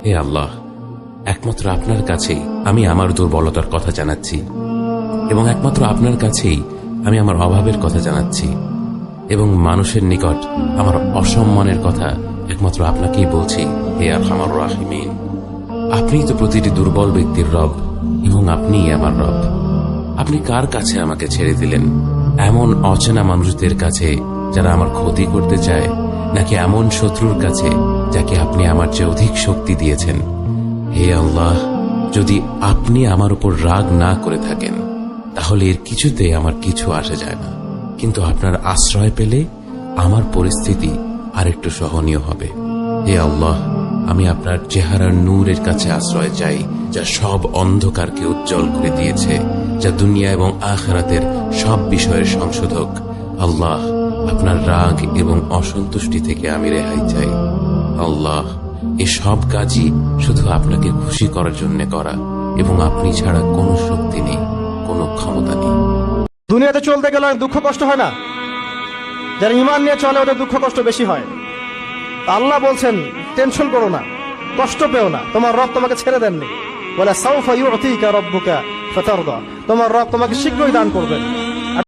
হে আল্লাহ, একমাত্র আপনার কাছেই আমি আমার দুর্বলতার কথা জানাচ্ছি এবং একমাত্র আপনার কাছেই আমি আমার অভাবের কথা জানাচ্ছি এবং মানুষের নিকট আমার অসম্মানের কথা একমাত্র আপনাকেই বলছি। হে আরহামার রাহিমিন, আপনিই তো প্রতিটি দুর্বল ব্যক্তির রব এবং আপনিই আমার রব। আপনি কার কাছে আমাকে ছেড়ে দিলেন? এমন অচেনা মানুষদের কাছে যারা আমার ক্ষতি করতে চায়, নাকি এমন শত্রুর কাছে যাকে আপনি আমার চেয়ে অধিক শক্তি দিয়েছেন? হে আল্লাহ, যদি আপনি আমার উপর রাগ না করে থাকেন তাহলে এর কিছুতে আমার কিছু আসে যায় না, কিন্তু আপনার আশ্রয় পেলে আমার পরিস্থিতি আরেকটু সহনীয় হবে। হে আল্লাহ, আমি আপনার চেহারার নূরের কাছে আশ্রয় চাই, যা সব অন্ধকারকে উজ্জ্বল করে দিয়েছে, যা দুনিয়া এবং আখিরাতের সব বিষয়ের সংশোধক। আল্লাহ, আপনার রাগ এবং অসন্তুষ্টি থেকে আমি রেহাই চাই। আল্লাহ, এ সব কাজই শুধু আপনাকে খুশি করার জন্য করা এবং আপনি ছাড়া কোনো শক্তি নেই, কোনো ক্ষমতা নেই। দুনিয়াতে চলতে গেলে দুঃখ কষ্ট হয় না? যারা ঈমান নিয়ে চলে ওদের দুঃখ কষ্ট বেশি হয়। আল্লাহ বলছেন, টেনশন করো না, কষ্ট পেও না, তোমার রব তোমাকে ছেড়ে দেননি। বলে সাউফা ইউতিকা রাব্বুকা ফাতারদা, তোমার রব তোমাকে শীঘ্রই দান করবেন।